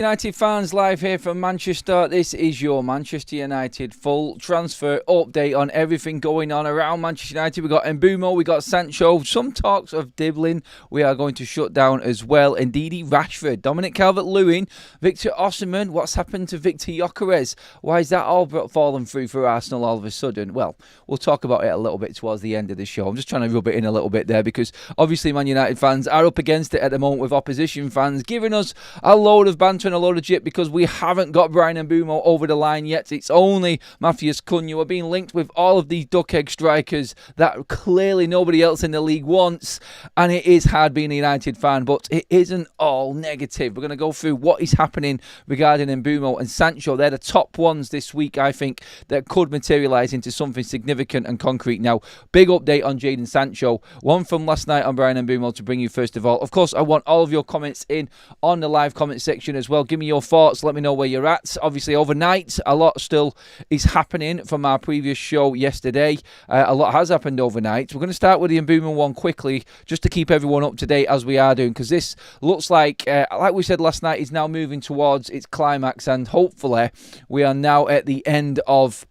United fans, live here from Manchester. This is your Manchester United full transfer update on everything going on around Manchester United. We've got Mbeumo, we've got Sancho, some talks of Diblin we are going to shut down as well. Ndidi, Rashford, Dominic Calvert-Lewin, Victor Osimhen. What's happened to Victor Gyökeres? Why is that all fallen through for Arsenal all of a sudden? Well, we'll talk about it a little bit towards the end of the show. I'm just trying to rub it in a little bit there because obviously Man United fans are up against it at the moment with opposition fans giving us a load of banter and a load of jip because we haven't got Bryan Mbeumo over the line yet. It's only Matheus Cunha. We're being linked with all of these duck egg strikers that clearly nobody else in the league wants, and it is hard being a United fan, but it isn't all negative. We're going to go through what is happening regarding Mbeumo and Sancho. They're the top ones this week, I think, that could materialise into something significant and concrete. Now, big update on Jadon Sancho. One from last night on Bryan Mbeumo to bring you first of all. Of course, I want all of your comments in on the live comment section as well. Give me your thoughts. Let me know where you're at. Obviously, overnight, a lot still is happening from our previous show yesterday. A lot has happened overnight. We're going to start with the Mbeumo one quickly, just to keep everyone up to date as we are doing, because this looks like we said last night, is now moving towards its climax, and hopefully we are now at the end of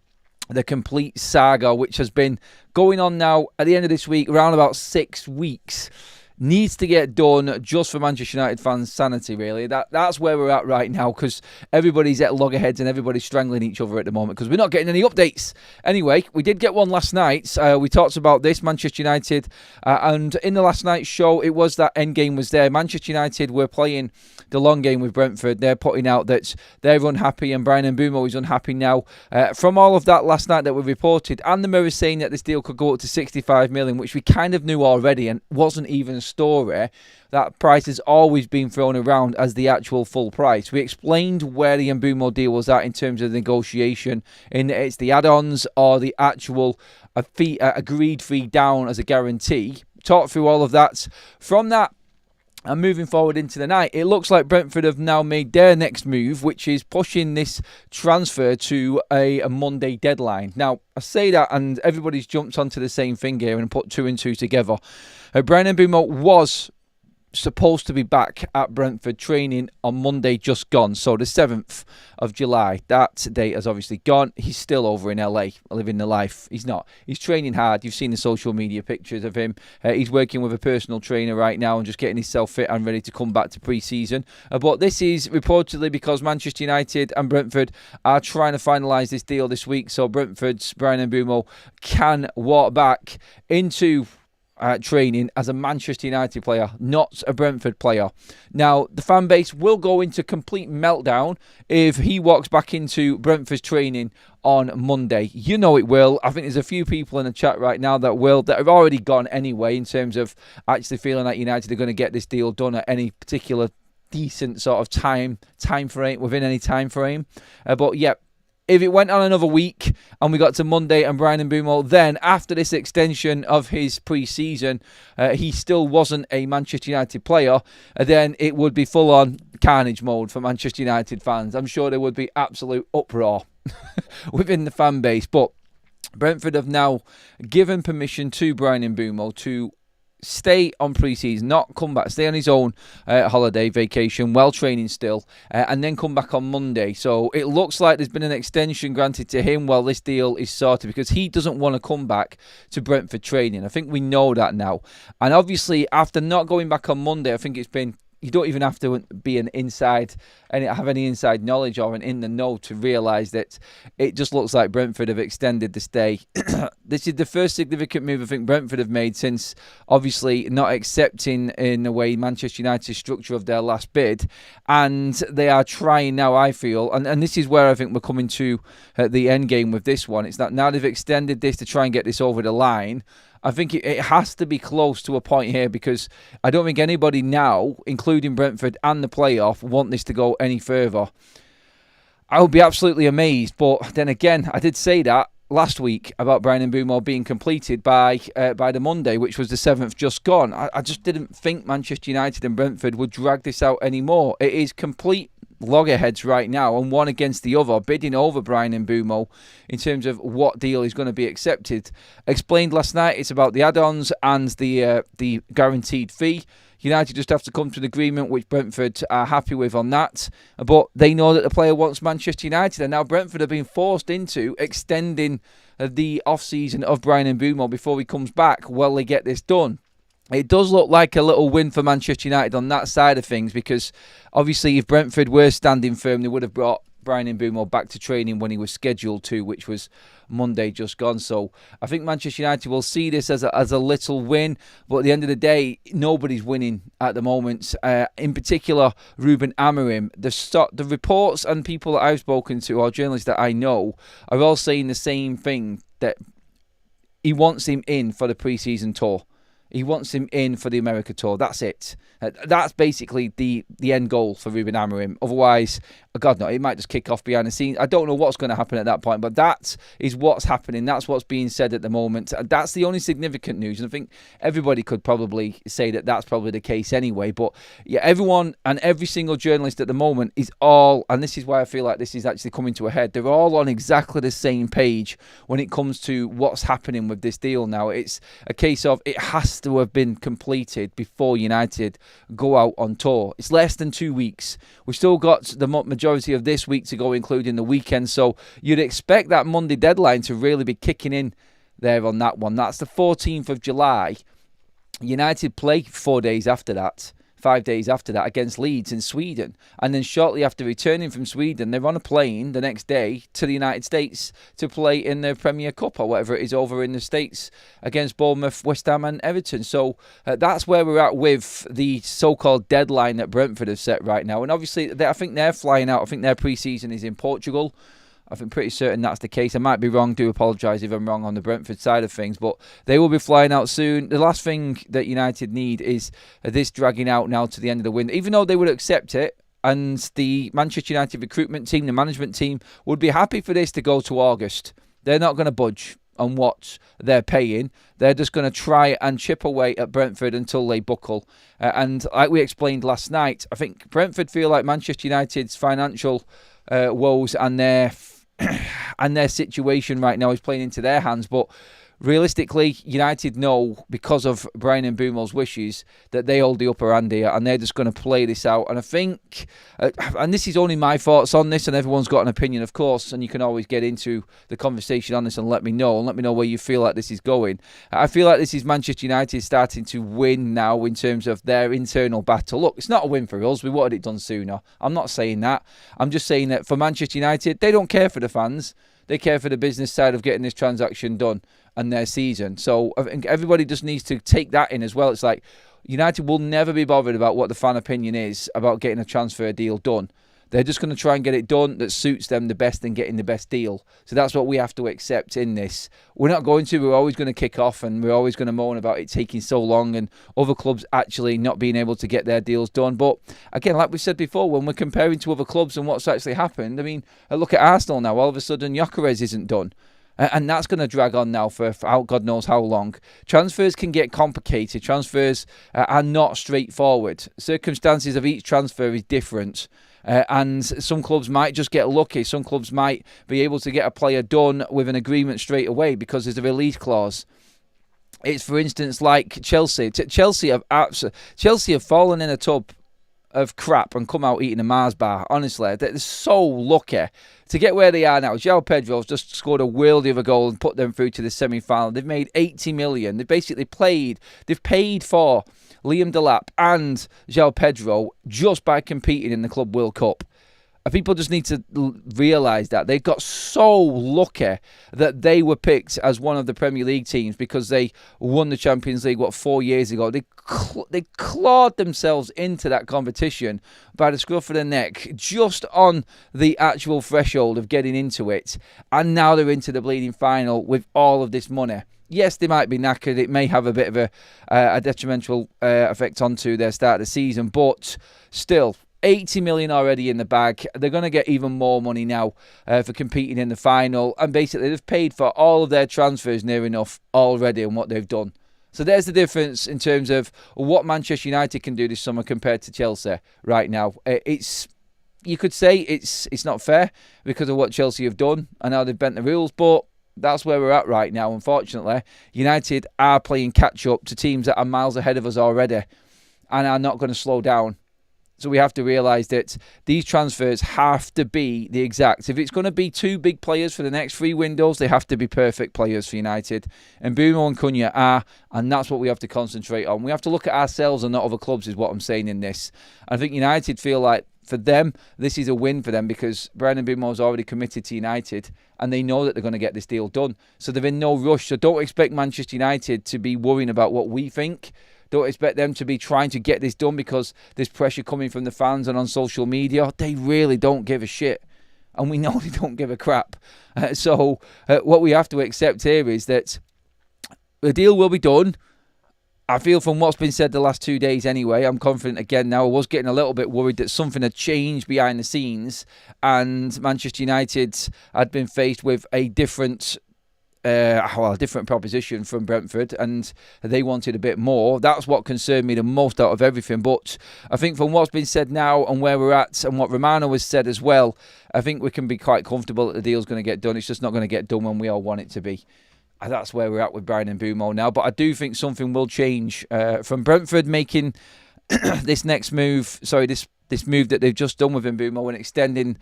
the complete saga, which has been going on now at the end of this week, around about 6 weeks. Needs to get done just for Manchester United fans' sanity, really. That's where we're at right now, because everybody's at loggerheads and everybody's strangling each other at the moment because we're not getting any updates. Anyway, we did get one last night. We talked about this, Manchester United, and in the last night's show, it was that end game was there. Manchester United were playing the long game with Brentford. They're putting out that they're unhappy and Bryan Mbeumo is unhappy now. From all of that last night that we reported, and the Mirror saying that this deal could go up to 65 million, which we kind of knew already and wasn't even story, that price has always been thrown around as the actual full price. We explained where the Mbeumo deal was at in terms of the negotiation, in it's the add-ons or the actual agreed fee down as a guarantee. Talked through all of that. From that, and moving forward into the night, it looks like Brentford have now made their next move, which is pushing this transfer to a Monday deadline. Now, I say that and everybody's jumped onto the same thing here and put two and two together. Bryan Mbeumo was supposed to be back at Brentford training on Monday just gone, so the 7th of July. That date has obviously gone. He's still over in LA living the life. He's not. He's training hard. You've seen the social media pictures of him. He's working with a personal trainer right now and just getting himself fit and ready to come back to pre-season. But this is reportedly because Manchester United and Brentford are trying to finalise this deal this week, so Brentford's Bryan Mbeumo can walk back into training as a Manchester United player, not a Brentford player. Now, the fan base will go into complete meltdown if he walks back into Brentford's training on Monday. You know it will. I think there's a few people in the chat right now that have already gone anyway in terms of actually feeling like United are going to get this deal done at any particular decent sort of time frame, within any time frame. But yeah, if it went on another week and we got to Monday and Bryan Mbeumo, then after this extension of his pre-season, he still wasn't a Manchester United player, then it would be full-on carnage mode for Manchester United fans. I'm sure there would be absolute uproar within the fan base. But Brentford have now given permission to Bryan Mbeumo to stay on pre-season, not come back, stay on his own holiday, vacation, while training still, and then come back on Monday. So it looks like there's been an extension granted to him while this deal is sorted, because he doesn't want to come back to Brentford training. I think we know that now. And obviously, after not going back on Monday, I think it's been, you don't even have to be an inside and have any inside knowledge or an in the know to realise that it just looks like Brentford have extended the stay. This is the first significant move I think Brentford have made since obviously not accepting in a way Manchester United's structure of their last bid, and they are trying now, I feel, and this is where I think we're coming to the end game with this one. It's that now they've extended this to try and get this over the line. I think it has to be close to a point here, because I don't think anybody now, including Brentford and the playoff, want this to go any further. I would be absolutely amazed, but then again, I did say that last week about Bryan Mbeumo being completed by the Monday, which was the 7th just gone. I just didn't think Manchester United and Brentford would drag this out anymore. It is complete loggerheads right now, and one against the other, bidding over Bryan Mbeumo in terms of what deal is going to be accepted. Explained last night, it's about the add-ons and the guaranteed fee. United just have to come to an agreement, which Brentford are happy with on that. But they know that the player wants Manchester United, and now Brentford have been forced into extending the off-season of Bryan Mbeumo before he comes back while they get this done. It does look like a little win for Manchester United on that side of things, because obviously if Brentford were standing firm, they would have brought Bryan Mbeumo back to training when he was scheduled to, which was Monday just gone. So I think Manchester United will see this as a little win, but at the end of the day, nobody's winning at the moment. In particular, Ruben Amorim. The reports and people that I've spoken to, or journalists that I know, are all saying the same thing, that he wants him in for the pre-season tour. He wants him in for the America tour. That's it. That's basically the end goal for Ruben Amorim. Otherwise, God no, it might just kick off behind the scenes. I don't know what's going to happen at that point, but that is what's happening. That's what's being said at the moment. That's the only significant news, and I think everybody could probably say that that's probably the case anyway. But yeah, everyone and every single journalist at the moment is all, and this is why I feel like this is actually coming to a head, they're all on exactly the same page when it comes to what's happening with this deal now. It's a case of it has to have been completed before United go out on tour. It's less than 2 weeks. We've still got the majority of this week to go, including the weekend, so you'd expect that Monday deadline to really be kicking in there on that one. That's the 14th of July. United play 4 days after that, 5 days after that, against Leeds in Sweden. And then shortly after returning from Sweden, they're on a plane the next day to the United States to play in the Premier Cup or whatever it is over in the States against Bournemouth, West Ham and Everton. So that's where we're at with the so-called deadline that Brentford have set right now. And obviously, I think they're flying out. I think their pre-season is in Portugal. I think pretty certain that's the case. I might be wrong. Do apologise if I'm wrong on the Brentford side of things. But they will be flying out soon. The last thing that United need is this dragging out now to the end of the window. Even though they would accept it, and the Manchester United recruitment team, the management team, would be happy for this to go to August. They're not going to budge on what they're paying. They're just going to try and chip away at Brentford until they buckle. And like we explained last night, I think Brentford feel like Manchester United's financial woes and their situation right now is playing into their hands. But realistically, United know, because of Bryan Mbeumo's wishes, that they hold the upper hand here, and they're just going to play this out. And I think, and this is only my thoughts on this, and everyone's got an opinion, of course, and you can always get into the conversation on this and let me know where you feel like this is going. I feel like this is Manchester United starting to win now in terms of their internal battle. Look, it's not a win for us. We wanted it done sooner. I'm not saying that. I'm just saying that for Manchester United, they don't care for the fans. They care for the business side of getting this transaction done and their season. So I think everybody just needs to take that in as well. It's like United will never be bothered about what the fan opinion is about getting a transfer deal done. They're just going to try and get it done that suits them the best and getting the best deal. So that's what we have to accept in this. We're not going to. We're always going to kick off, and we're always going to moan about it taking so long and other clubs actually not being able to get their deals done. But again, like we said before, when we're comparing to other clubs and what's actually happened, I mean, look at Arsenal now. All of a sudden, ENQUIRIES isn't done. And that's going to drag on now for God knows how long. Transfers can get complicated. Transfers are not straightforward. Circumstances of each transfer is different. And some clubs might just get lucky. Some clubs might be able to get a player done with an agreement straight away because there's a release clause. It's, for instance, like Chelsea. Chelsea have fallen in a tub of crap and come out eating a Mars bar. Honestly, they're so lucky to get where they are now. João Pedro's just scored a worldie of a goal and put them through to the semi-final. They've made 80 million. They've basically paid for Liam Delap and João Pedro just by competing in the Club World Cup. People just need to realise that. They got so lucky that they were picked as one of the Premier League teams because they won the Champions League, 4 years ago. They clawed themselves into that competition by the scruff of the neck, just on the actual threshold of getting into it. And now they're into the bleeding final with all of this money. Yes, they might be knackered. It may have a bit of a detrimental effect onto their start of the season, but still, 80 million already in the bag. They're going to get even more money now for competing in the final. And basically, they've paid for all of their transfers near enough already and what they've done. So there's the difference in terms of what Manchester United can do this summer compared to Chelsea right now. You could say it's not fair because of what Chelsea have done and how they've bent the rules, but that's where we're at right now. Unfortunately, United are playing catch-up to teams that are miles ahead of us already. and are not going to slow down. So we have to realise that these transfers have to be the exact. If it's going to be 2 big players for the next 3 windows, they have to be perfect players for United. And Mbeumo and Cunha are, and that's what we have to concentrate on. We have to look at ourselves and not other clubs, is what I'm saying in this. I think United feel like, for them, this is a win for them because Bryan Mbeumo is already committed to United and they know that they're going to get this deal done. So they're in no rush. So don't expect Manchester United to be worrying about what we think. Don't expect them to be trying to get this done because there's pressure coming from the fans and on social media. They really don't give a shit. And we know they don't give a crap. So what we have to accept here is that the deal will be done. I feel from what's been said the last 2 days anyway, I'm confident again now. I was getting a little bit worried that something had changed behind the scenes and Manchester United had been faced with a different proposition from Brentford and they wanted a bit more. That's what concerned me the most out of everything. But I think from what's been said now and where we're at and what Romano has said as well, I think we can be quite comfortable that the deal's going to get done. It's just not going to get done when we all want it to be. That's where we're at with Bryan Mbeumo now. But I do think something will change from Brentford making this next move. Sorry, this move that they've just done with Mbeumo and extending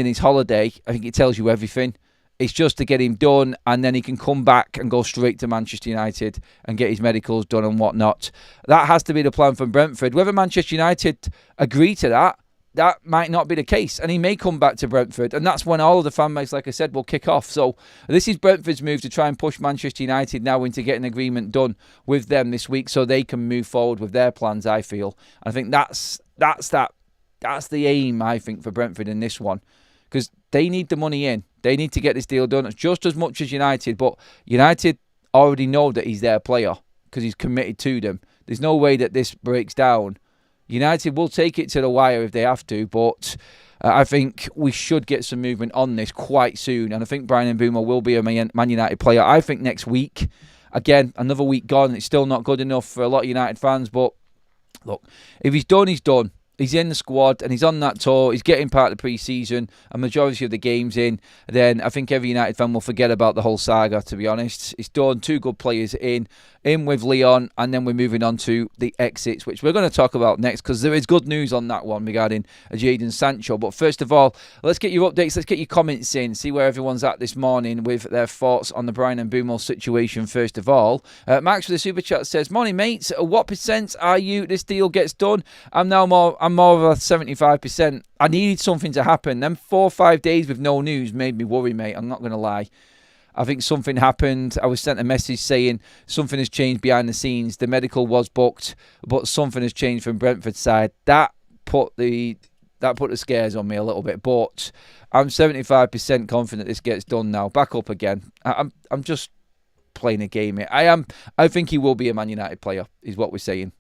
his holiday. I think it tells you everything. It's just to get him done, and then he can come back and go straight to Manchester United and get his medicals done and whatnot. That has to be the plan from Brentford. Whether Manchester United agree to that might not be the case. And he may come back to Brentford. And that's when all of the fan base, like I said, will kick off. So this is Brentford's move to try and push Manchester United now into getting an agreement done with them this week so they can move forward with their plans, I feel. I think that's the aim, I think, for Brentford in this one. Because they need the money in. They need to get this deal done just as much as United. But United already know that he's their player because he's committed to them. There's no way that this breaks down. United will take it to the wire if they have to, but I think we should get some movement on this quite soon. And I think Bryan Mbeumo will be a Man United player. I think next week, again, another week gone. It's still not good enough for a lot of United fans, but look, if he's done, he's done. He's in the squad and he's on that tour. He's getting part of the pre-season. A majority of the games in. Then I think every United fan will forget about the whole saga, to be honest. It's done. 2 good players in with Leon, and then we're moving on to the exits, which we're going to talk about next because there is good news on that one regarding Jadon Sancho. But first of all, let's get your updates. Let's get your comments in. See where everyone's at this morning with their thoughts on the Bryan Mbeumo situation first of all. Max with the super chat says, "Morning mates, what percent are you? This deal gets done. I'm more of a 75%. I needed something to happen. Them 4 or 5 days with no news made me worry, mate. I'm not going to lie. I think something happened. I was sent a message saying something has changed behind the scenes. The medical was booked, but something has changed from Brentford's side. That put the scares on me a little bit. But I'm 75% confident this gets done now. Back up again. I'm just playing a game here. I think he will be a Man United player, is what we're saying.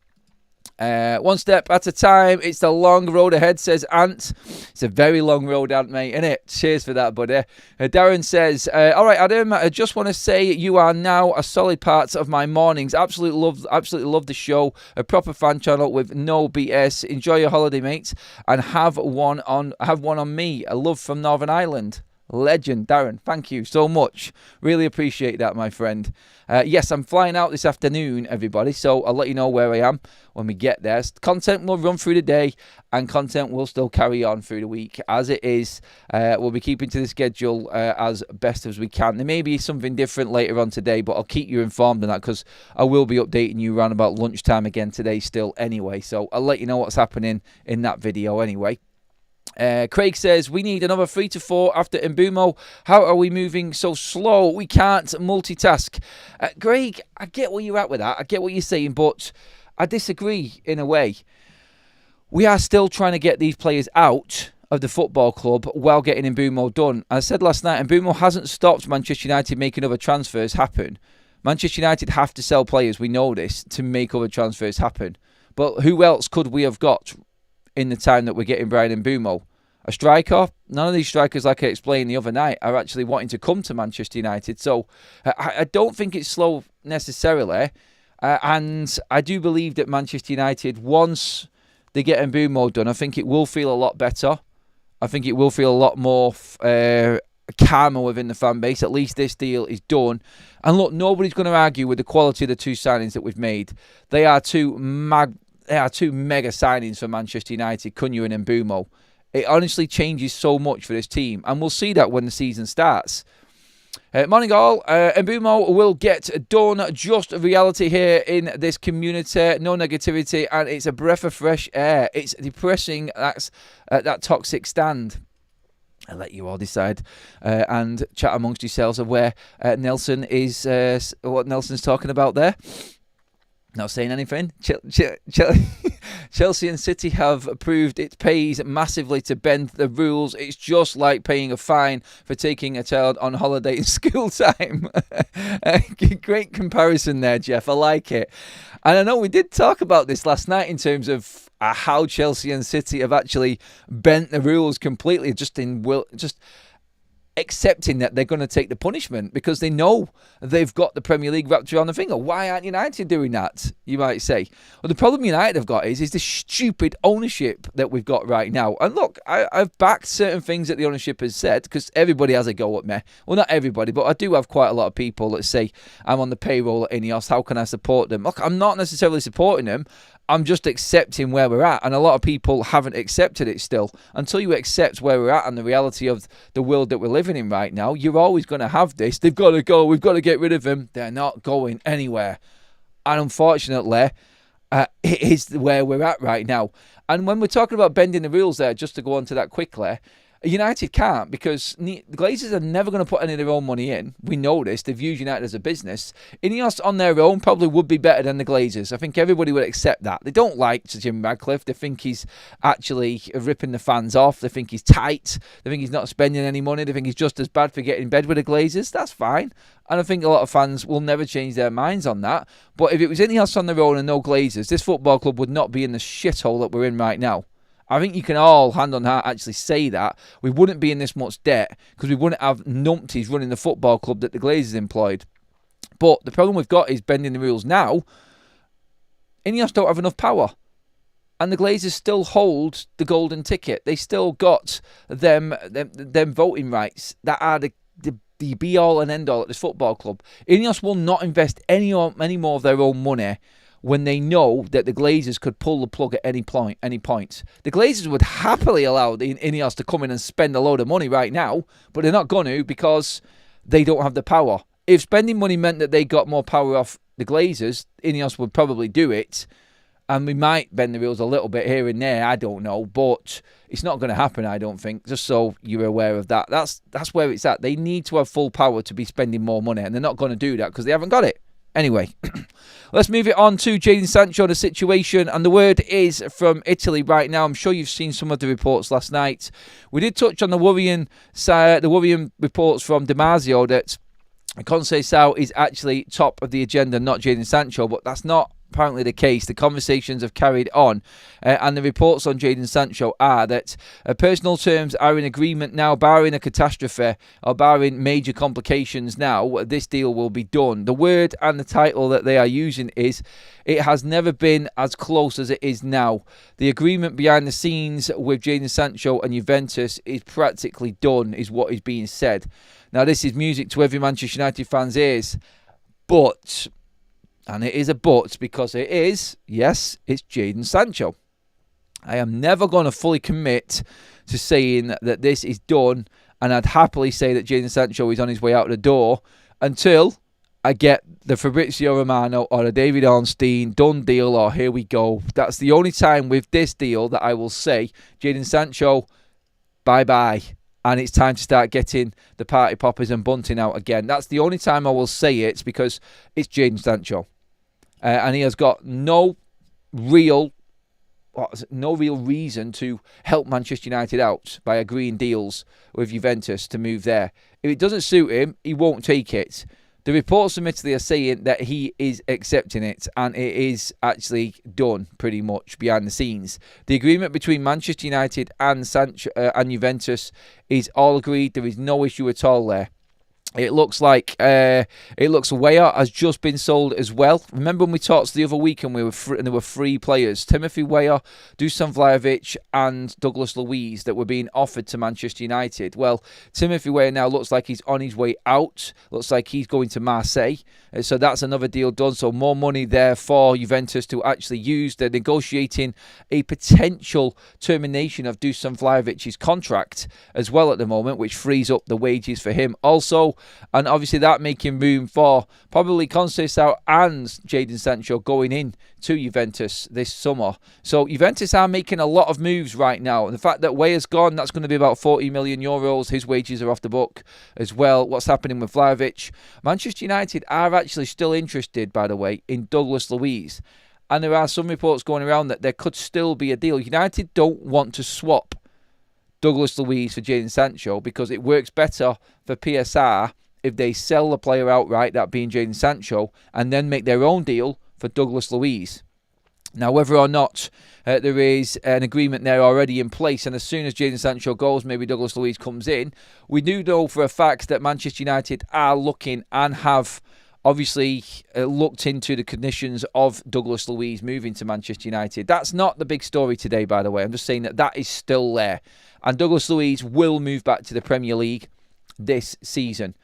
One step at a time. It's the long road ahead, says Ant. It's a very long road, Ant, mate, innit? Cheers for that, buddy. Darren says, all right, Adam, I just want to say you are now a solid part of my mornings. Absolutely love the show. A proper fan channel with no BS. Enjoy your holiday, mates, and have one on me. A love from Northern Ireland. Legend, Darren. Thank you so much. Really appreciate that, my friend. Yes, I'm flying out this afternoon, everybody, so I'll let you know where I am when we get there. Content will run through the day, and content will still carry on through the week as it is. We'll be keeping to the schedule as best as we can. There may be something different later on today, but I'll keep you informed on that because I will be updating you around about lunchtime again today still anyway. So I'll let you know what's happening in that video anyway. Craig says, we need another 3 to 4 after Mbeumo. How are we moving so slow? We can't multitask. Craig, I get where you're at with that. I get what you're saying, but I disagree in a way. We are still trying to get these players out of the football club while getting Mbeumo done. I said last night, Mbeumo hasn't stopped Manchester United making other transfers happen. Manchester United have to sell players, we know this, to make other transfers happen. But who else could we have got in the time that we're getting Bryan Mbeumo? A striker? None of these strikers, like I explained the other night, are actually wanting to come to Manchester United. So I don't think it's slow necessarily. And I do believe that Manchester United, once they get Mbeumo done, I think it will feel a lot better. I think it will feel a lot more karma within the fan base. At least this deal is done. And look, nobody's going to argue with the quality of the two signings that we've made. They are two mega signings for Manchester United, Cunha and Mbeumo. It honestly changes so much for this team, and we'll see that when the season starts. Morning all, Mbeumo will get done. Just reality here in this community. No negativity, and it's a breath of fresh air. It's depressing. That's that toxic stand. I'll let you all decide and chat amongst yourselves of where Nelson is, what Nelson's talking about there. Not saying anything. Chelsea and City have proved it pays massively to bend the rules. It's just like paying a fine for taking a child on holiday in school time. Great comparison there, Jeff. I like it. And I know we did talk about this last night in terms of how Chelsea and City have actually bent the rules completely, just accepting that they're going to take the punishment because they know they've got the Premier League wrapped around the finger. Why aren't United doing that, you might say? Well, the problem United have got is the stupid ownership that we've got right now. And look, I've backed certain things that the ownership has said because everybody has a go at me. Well, not everybody, but I do have quite a lot of people that say, I'm on the payroll at Ineos, how can I support them? Look, I'm not necessarily supporting them. I'm just accepting where we're at, and a lot of people haven't accepted it still. Until you accept where we're at and the reality of the world that we're living in right now, you're always going to have this. They've got to go. We've got to get rid of them. They're not going anywhere. And unfortunately, it is where we're at right now. And when we're talking about bending the rules there, just to go on to that quickly, United can't because the Glazers are never going to put any of their own money in. We know this. They've used United as a business. Ineos on their own probably would be better than the Glazers. I think everybody would accept that. They don't like Jim Radcliffe. They think he's actually ripping the fans off. They think he's tight. They think he's not spending any money. They think he's just as bad for getting in bed with the Glazers. That's fine. And I think a lot of fans will never change their minds on that. But if it was Ineos on their own and no Glazers, this football club would not be in the shithole that we're in right now. I think you can all, hand on heart, actually say that. We wouldn't be in this much debt because we wouldn't have numpties running the football club that the Glazers employed. But the problem we've got is bending the rules now. Ineos don't have enough power. And the Glazers still hold the golden ticket. They still got them voting rights that are the be-all and end-all at this football club. Ineos will not invest any more of their own money when they know that the Glazers could pull the plug at any point. The Glazers would happily allow the Ineos to come in and spend a load of money right now, but they're not going to because they don't have the power. If spending money meant that they got more power off the Glazers, Ineos would probably do it, and we might bend the rules a little bit here and there, I don't know, but it's not going to happen, I don't think, just so you're aware of that. That's where it's at. They need to have full power to be spending more money, and they're not going to do that because they haven't got it. Anyway, let's move it on to Jadon Sancho, the situation. And the word is from Italy right now. I'm sure you've seen some of the reports last night. We did touch on the worrying reports from Damasio that Conceição is actually top of the agenda, not Jadon Sancho. But that's not apparently the case. The conversations have carried on, and the reports on Jadon Sancho are that personal terms are in agreement now, barring a catastrophe or barring major complications. Now this deal will be done. The word and the title that they are using is, it has never been as close as it is now. The agreement behind the scenes with Jadon Sancho and Juventus is practically done, is what is being said. Now this is music to every Manchester United fan's ears, but, and it is a but because it is, yes, it's Jadon Sancho. I am never going to fully commit to saying that this is done, and I'd happily say that Jadon Sancho is on his way out the door until I get the Fabrizio Romano or the David Ornstein done deal or here we go. That's the only time with this deal that I will say, Jadon Sancho, bye-bye. And it's time to start getting the party poppers and bunting out again. That's the only time I will say it, because it's Jadon Sancho. And he has got no real reason to help Manchester United out by agreeing deals with Juventus to move there. If it doesn't suit him, he won't take it. The reports from Italy are saying that he is accepting it, and it is actually done pretty much behind the scenes. The agreement between Manchester United and Sancho and Juventus is all agreed. There is no issue at all there. It looks like Weah has just been sold as well. Remember when we talked the other week and there were three players, Timothy Weah, Dusan Vlahovic and Douglas Luiz, that were being offered to Manchester United. Well, Timothy Weah now looks like he's on his way out. Looks like he's going to Marseille. So that's another deal done. So more money there for Juventus to actually use. They're negotiating a potential termination of Dusan Vlahovic's contract as well at the moment, which frees up the wages for him also. And obviously that making room for probably Conceição and Jadon Sancho going in to Juventus this summer. So Juventus are making a lot of moves right now. And the fact that Weah's gone, that's going to be about 40 million euros. His wages are off the book as well. What's happening with Vlahovic? Manchester United are actually still interested, by the way, in Douglas Luiz. And there are some reports going around that there could still be a deal. United don't want to swap Douglas Luiz for Jadon Sancho because it works better for PSR if they sell the player outright, that being Jadon Sancho, and then make their own deal for Douglas Luiz. Now, whether or not there is an agreement there already in place, and as soon as Jadon Sancho goes, maybe Douglas Luiz comes in, we do know for a fact that Manchester United are looking and have obviously looked into the conditions of Douglas Luiz moving to Manchester United. That's not the big story today, by the way. I'm just saying that is still there. And Douglas Luiz will move back to the Premier League this season.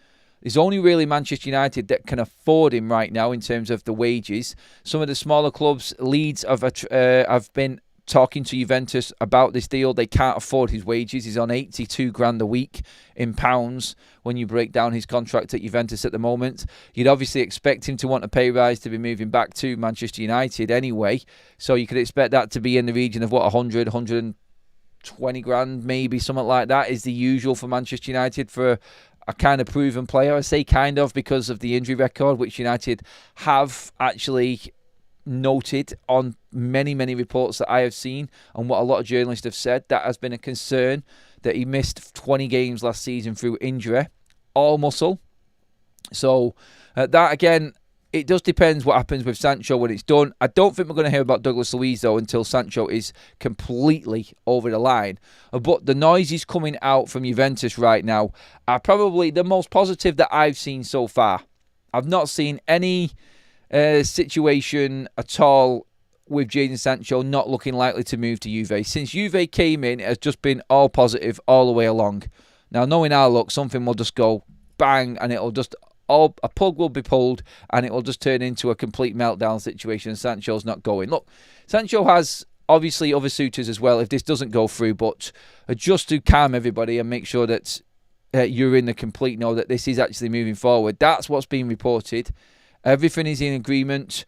There's only really Manchester United that can afford him right now in terms of the wages. Some of the smaller clubs, Leeds, have been talking to Juventus about this deal. They can't afford his wages. He's on 82 grand a week in pounds when you break down his contract at Juventus at the moment. You'd obviously expect him to want a pay rise to be moving back to Manchester United anyway. So you could expect that to be in the region of 120 grand, maybe something like that is the usual for Manchester United for a kind of proven player. I say kind of because of the injury record, which United have actually noted on many reports that I have seen and what a lot of journalists have said. That has been a concern, that he missed 20 games last season through injury, all muscle. So that again, it does depend what happens with Sancho when it's done. I don't think we're going to hear about Douglas Luiz though until Sancho is completely over the line. But the noises coming out from Juventus right now are probably the most positive that I've seen so far. I've not seen any situation at all with Jadon Sancho not looking likely to move to Juve. Since Juve came in, it has just been all positive all the way along. Now, knowing our luck, something will just go bang and it'll just a plug will be pulled and it will just turn into a complete meltdown situation. Sancho's not going. Look, Sancho has obviously other suitors as well if this doesn't go through, but just to calm everybody and make sure that you're in the complete know that this is actually moving forward. That's what's being reported. Everything is in agreement.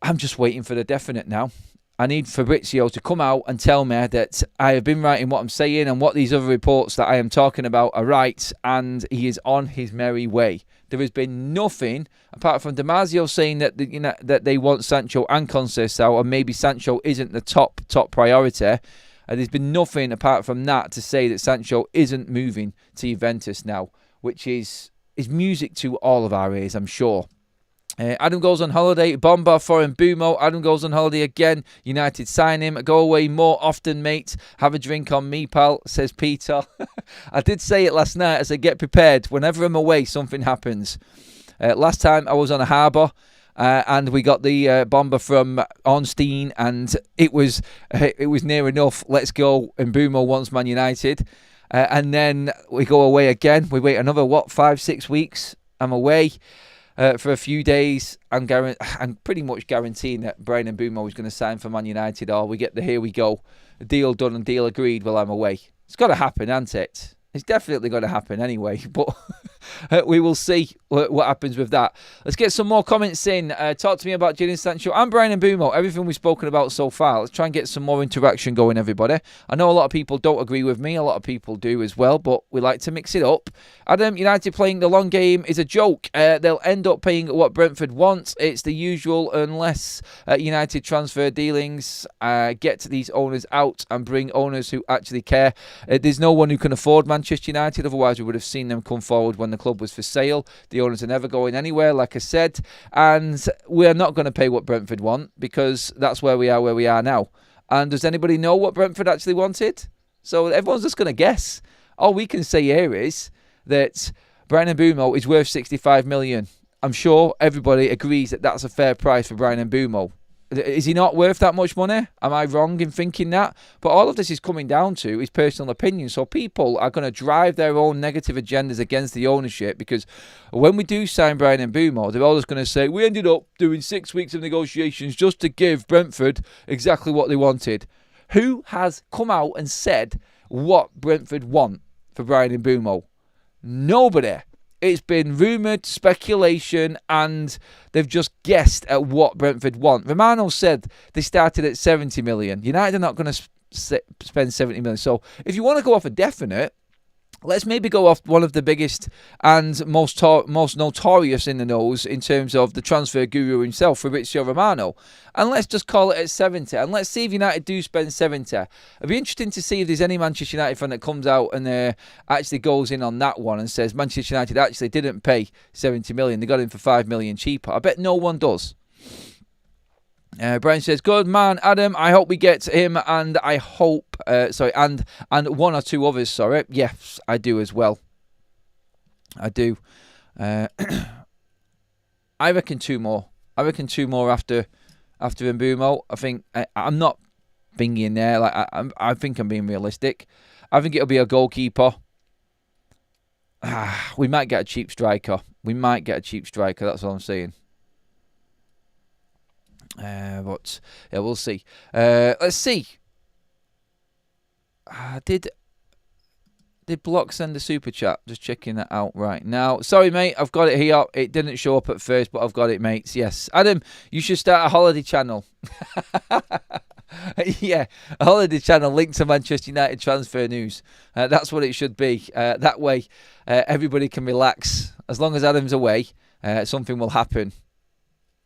I'm just waiting for the definite now. I need Fabrizio to come out and tell me that I have been right in what I'm saying and what these other reports that I am talking about are right, and he is on his merry way. There has been nothing apart from Damasio saying that that they want Sancho and Conceição, and maybe Sancho isn't the top priority. And there's been nothing apart from that to say that Sancho isn't moving to Juventus now, which is music to all of our ears, I'm sure. Adam goes on holiday. Bomba for Mbeumo. Adam goes on holiday again. United sign him. Go away more often, mate. Have a drink on me, pal, says Peter. I did say it last night. I said, get prepared. Whenever I'm away, something happens. Last time I was on a harbour and we got the bomber from Ornstein, and it was near enough. Let's go. Mbeumo wants Man United. And then we go away again. We wait another, 5-6 weeks. I'm away for a few days. I'm pretty much guaranteeing that Brian Mbeumo is going to sign for Man United, or we get the here we go, deal done and deal agreed while I'm away. It's got to happen, hasn't it? It's definitely going to happen anyway, but we will see what happens with that. Let's get some more comments in. Talk to me about Jadon Sancho and Brian Mbeumo, everything we've spoken about so far. Let's try and get some more interaction going, everybody. I know a lot of people don't agree with me. A lot of people do as well, but we like to mix it up. Adam, United playing the long game is a joke. They'll end up paying what Brentford wants. It's the usual unless United transfer dealings get these owners out and bring owners who actually care. There's no one who can afford Manchester United, otherwise we would have seen them come forward when the club was for sale. The owners are never going anywhere, like I said, and we're not going to pay what Brentford want because that's where we are now. And does anybody know what Brentford actually wanted? So everyone's just going to guess. All we can say here is that Bryan Mbeumo is worth 65 million. I'm sure everybody agrees that that's a fair price for Bryan Mbeumo. Is he not worth that much money? Am I wrong in thinking that? But all of this is coming down to his personal opinion. So people are going to drive their own negative agendas against the ownership, because when we do sign Bryan Mbeumo, they're always going to say, we ended up doing 6 weeks of negotiations just to give Brentford exactly what they wanted. Who has come out and said what Brentford want for Bryan Mbeumo? Nobody. It's been rumoured, speculation, and they've just guessed at what Brentford want. Romano said they started at 70 million. United are not going to spend 70 million. So if you want to go off a definite, let's maybe go off one of the biggest and most notorious in the nose in terms of the transfer guru himself, Fabrizio Romano. And let's just call it at 70. And let's see if United do spend 70. It'd be interesting to see if there's any Manchester United fan that comes out and actually goes in on that one and says Manchester United actually didn't pay 70 million. They got him for 5 million cheaper. I bet no one does. Brian says, good man, Adam. I hope we get him, and I hope, and one or two others. Sorry, yes, I do as well. I do. I reckon two more. I reckon two more after Mbeumo. I think I'm not binging there. Like I think I'm being realistic. I think it'll be a goalkeeper. We might get a cheap striker. That's all I'm saying. But yeah, we'll see. Let's see. Did Block send a super chat? Just checking that out right now. Sorry, mate. I've got it here. It didn't show up at first, but I've got it, mates. Yes, Adam, you should start a holiday channel. Yeah, a holiday channel linked to Manchester United transfer news. That's what it should be. That way, everybody can relax. As long as Adam's away, something will happen.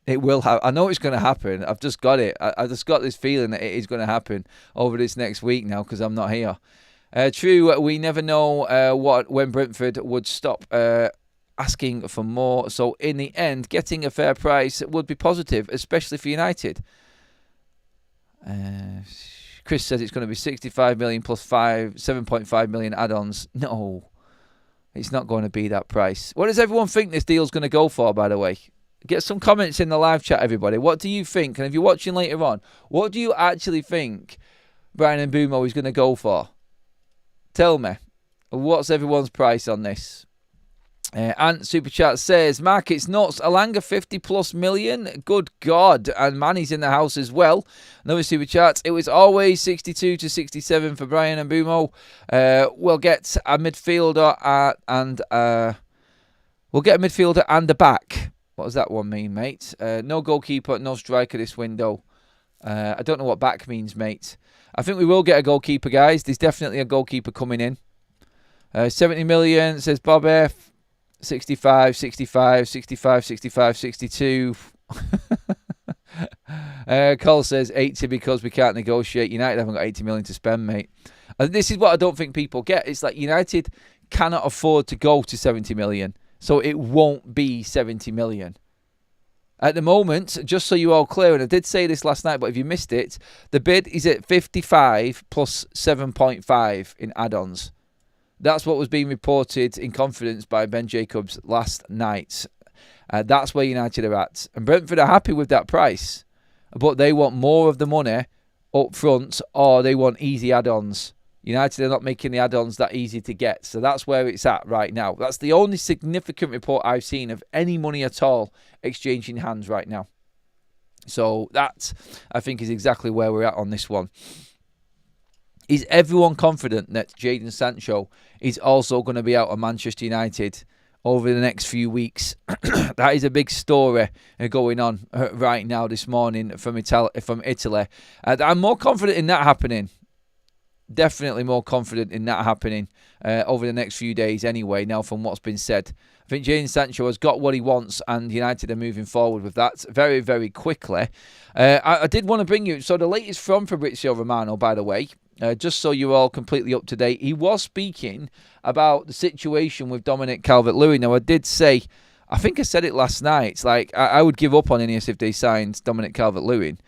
It will happen. I know it's going to happen. I've just got it. I just got this feeling that it is going to happen over this next week now because I'm not here. True, we never know when Brentford would stop asking for more. So in the end, getting a fair price would be positive, especially for United. Chris says it's going to be 65 million plus 7.5 million add-ons. No, it's not going to be that price. What does everyone think this deal's going to go for, by the way? Get some comments in the live chat, everybody. What do you think? And if you're watching later on, what do you actually think Bryan Mbeumo is going to go for? Tell me. What's everyone's price on this? Ant Super Chat says, market's nuts. Alanga 50 plus million. Good God. And Manny's in the house as well. Another Super Chat. It was always 62 to 67 for Bryan Mbeumo. We'll get a midfielder and a back. What does that one mean, mate? No goalkeeper, no striker this window. I don't know what back means, mate. I think we will get a goalkeeper, guys. There's definitely a goalkeeper coming in. 70 million, says Bob F. 65, 65, 65, 65, 62. Cole says 80 because we can't negotiate. United haven't got 80 million to spend, mate. And this is what I don't think people get. It's like United cannot afford to go to 70 million. So it won't be 70 million. At the moment, just so you're all clear, and I did say this last night, but if you missed it, the bid is at 55 plus 7.5 in add-ons. That's what was being reported in confidence by Ben Jacobs last night. That's where United are at. And Brentford are happy with that price, but they want more of the money up front, or they want easy add-ons. United are not making the add-ons that easy to get. So that's where it's at right now. That's the only significant report I've seen of any money at all exchanging hands right now. So that, I think, is exactly where we're at on this one. Is everyone confident that Jadon Sancho is also going to be out of Manchester United over the next few weeks? That is a big story going on right now this morning from Italy. I'm more confident in that happening. Definitely more confident in that happening over the next few days anyway, now from what's been said. I think Jadon Sancho has got what he wants and United are moving forward with that very, very quickly. I did want to bring you, so the latest from Fabrizio Romano, by the way, just so you're all completely up to date. He was speaking about the situation with Dominic Calvert-Lewin. Now, I did say, I think I said it last night, like I would give up on Ineos if they signed Dominic Calvert-Lewin.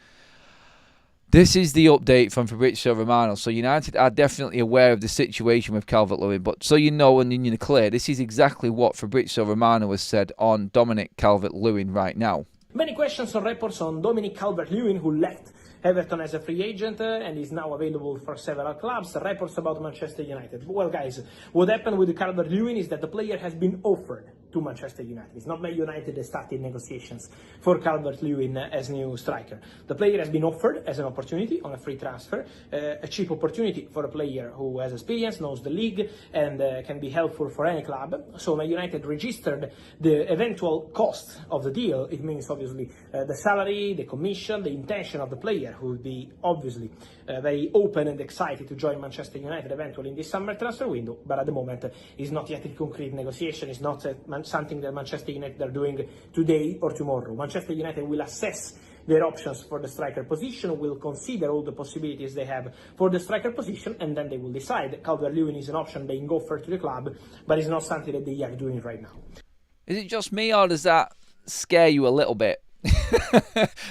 This is the update from Fabrizio Romano. So United are definitely aware of the situation with Calvert-Lewin, but so you know and you're clear, this is exactly what Fabrizio Romano has said on Dominic Calvert-Lewin right now. Many questions or reports on Dominic Calvert-Lewin, who left Everton as a free agent and is now available for several clubs. Reports about Manchester United. Well, guys, what happened with Calvert-Lewin is that the player has been offered to Manchester United. It's not Man United that started negotiations for Calvert-Lewin as new striker. The player has been offered as an opportunity on a free transfer, a cheap opportunity for a player who has experience, knows the league, and can be helpful for any club. So Man United registered the eventual cost of the deal. It means obviously the salary, the commission, the intention of the player, who will be obviously very open and excited to join Manchester United eventually in this summer transfer window, but at the moment is not yet in concrete negotiation. It's not something that Manchester United are doing today or tomorrow. Manchester United will assess their options for the striker position, will consider all the possibilities they have for the striker position, and then they will decide. Calvert-Lewin is an option being offered to the club, but it's not something that they are doing right now. Is it just me, or does that scare you a little bit?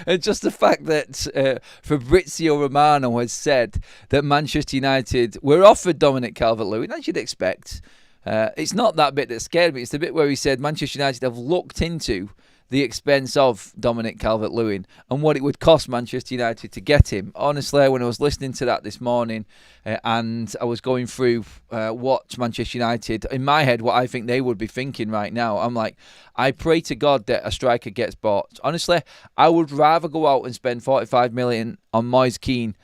It's just the fact that Fabrizio Romano has said that Manchester United were offered Dominic Calvert-Lewin, as you'd expect. It's not that bit that scared me. It's the bit where he said Manchester United have looked into the expense of Dominic Calvert-Lewin and what it would cost Manchester United to get him. Honestly, when I was listening to that this morning and I was going through what Manchester United, in my head, what I think they would be thinking right now, I'm like, I pray to God that a striker gets bought. Honestly, I would rather go out and spend 45 million on Moise Kean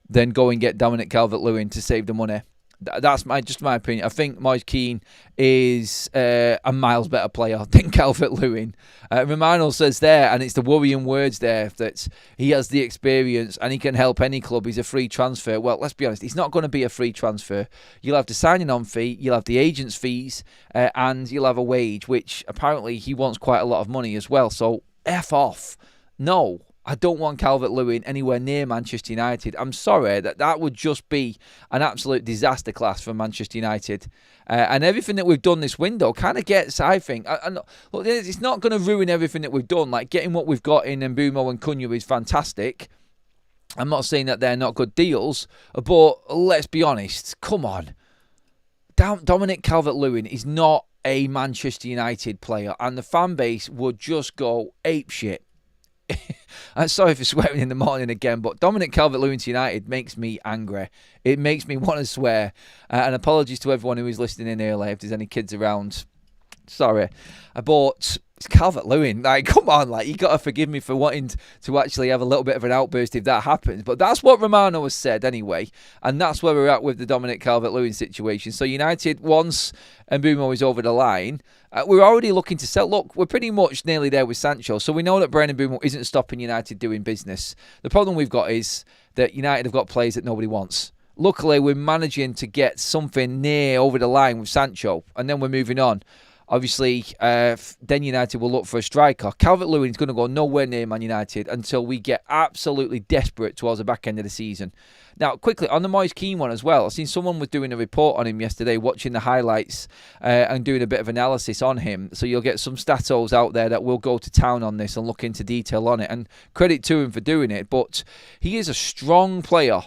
than go and get Dominic Calvert-Lewin to save the money. That's just my opinion. I think Moise Kean is a miles better player than Calvert-Lewin. Romano says there, and it's the worrying words there, that he has the experience and he can help any club. He's a free transfer. Well, let's be honest, he's not going to be a free transfer. You'll have the signing-on fee, you'll have the agent's fees, and you'll have a wage, which apparently he wants quite a lot of money as well. So, F off. No. I don't want Calvert-Lewin anywhere near Manchester United. I'm sorry, that would just be an absolute disaster class for Manchester United. And everything that we've done this window kind of gets, I think, look, it's not going to ruin everything that we've done. Like, getting what we've got in Mbeumo and Cunha is fantastic. I'm not saying that they're not good deals, but let's be honest, come on. Dominic Calvert-Lewin is not a Manchester United player, and the fan base would just go apeshit. I'm sorry for swearing in the morning again, but Dominic Calvert-Lewin to United makes me angry. It makes me want to swear. And apologies to everyone who is listening in early if there's any kids around. Sorry. But it's Calvert-Lewin. Like, come on, like, you got to forgive me for wanting to actually have a little bit of an outburst if that happens. But that's what Romano has said anyway. And that's where we're at with the Dominic Calvert-Lewin situation. So United, once Mbeumo is over the line, we're already looking to sell. Look, we're pretty much nearly there with Sancho. So we know that Mbeumo isn't stopping United doing business. The problem we've got is that United have got players that nobody wants. Luckily, we're managing to get something near over the line with Sancho. And then we're moving on. Obviously, then United will look for a striker. Calvert-Lewin is going to go nowhere near Man United until we get absolutely desperate towards the back end of the season. Now, quickly, on the Moise Kean one as well, I've seen someone was doing a report on him yesterday, watching the highlights and doing a bit of analysis on him. So you'll get some statos out there that will go to town on this and look into detail on it. And credit to him for doing it. But he is a strong player.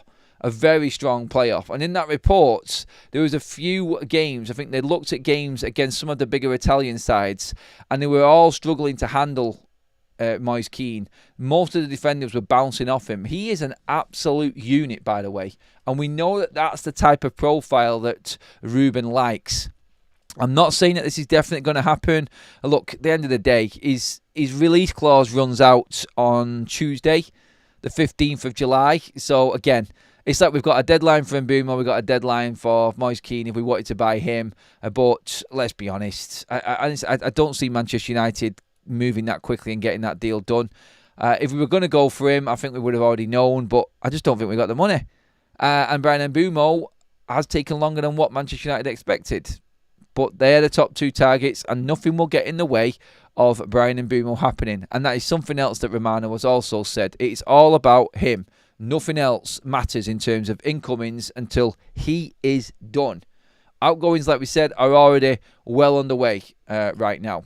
A very strong playoff. And in that report, there was a few games. I think they looked at games against some of the bigger Italian sides, and they were all struggling to handle Moise Kean. Most of the defenders were bouncing off him. He is an absolute unit, by the way. And we know that that's the type of profile that Ruben likes. I'm not saying that this is definitely going to happen. Look, at the end of the day, his release clause runs out on Tuesday, the 15th of July. So, again, it's like we've got a deadline for Mbeumo, we've got a deadline for Moise Kean if we wanted to buy him. But let's be honest, I don't see Manchester United moving that quickly and getting that deal done. If we were going to go for him, I think we would have already known, but I just don't think we got the money. And Bryan Mbeumo has taken longer than what Manchester United expected. But they're the top two targets, and nothing will get in the way of Bryan Mbeumo happening. And that is something else that Romano has also said. It's all about him. Nothing else matters in terms of incomings until he is done. Outgoings, like we said, are already well underway right now.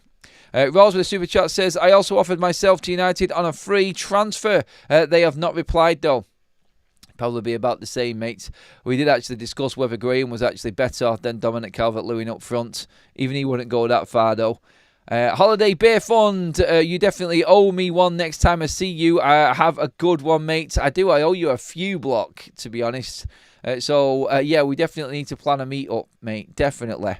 Rolls with a super chat says, I also offered myself to United on a free transfer. They have not replied though. Probably be about the same, mate. We did actually discuss whether Graham was actually better than Dominic Calvert-Lewin up front. Even he wouldn't go that far, though. Holiday Beer Fund, you definitely owe me one next time I see you. I have a good one, mate. I do. I owe you a few block, to be honest. Yeah, we definitely need to plan a meet-up, mate. Definitely.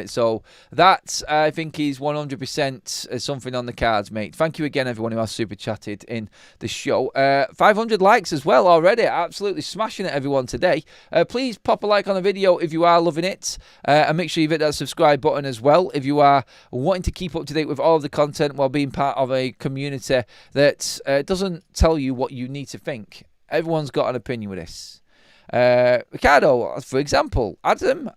So that, I think, is 100% something on the cards, mate. Thank you again, everyone who has super chatted in the show. 500 likes as well already. Absolutely smashing it, everyone, today. Please pop a like on the video if you are loving it. And make sure you hit that subscribe button as well if you are wanting to keep up to date with all of the content while being part of a community that doesn't tell you what you need to think. Everyone's got an opinion with this. Ricardo, for example. Adam,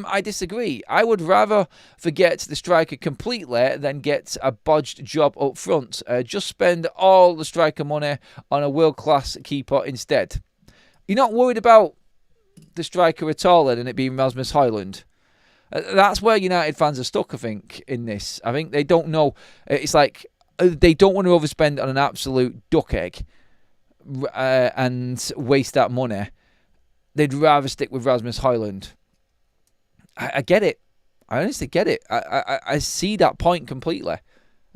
I disagree. I would rather forget the striker completely than get a bodged job up front. Just spend all the striker money on a world-class keeper instead. You're not worried about the striker at all, and it being Rasmus Højlund. That's where United fans are stuck, I think, in this. I think they don't know. It's like they don't want to overspend on an absolute duck egg and waste that money. They'd rather stick with Rasmus Højlund. I get it. I honestly get it. I see that point completely.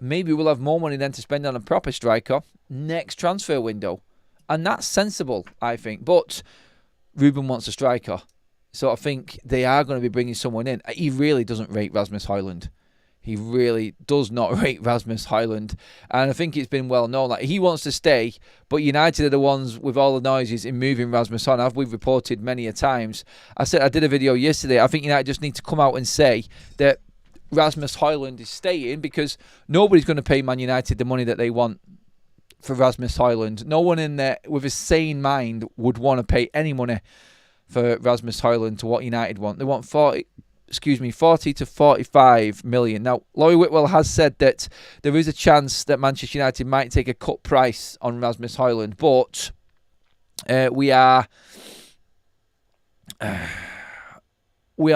Maybe we'll have more money then to spend on a proper striker next transfer window. And that's sensible, I think. But Ruben wants a striker. So I think they are going to be bringing someone in. He really doesn't rate Rasmus Højlund. He really does not rate Rasmus Højlund. And I think it's been well known. Like, he wants to stay, but United are the ones with all the noises in moving Rasmus on. As we've reported many a times. I did a video yesterday. I think United just need to come out and say that Rasmus Højlund is staying, because nobody's going to pay Man United the money that they want for Rasmus Højlund. No one in there with a sane mind would want to pay any money for Rasmus Højlund to what United want. They want 40 to 45 million. Now, Laurie Whitwell has said that there is a chance that Manchester United might take a cut price on Rasmus Højlund, but we are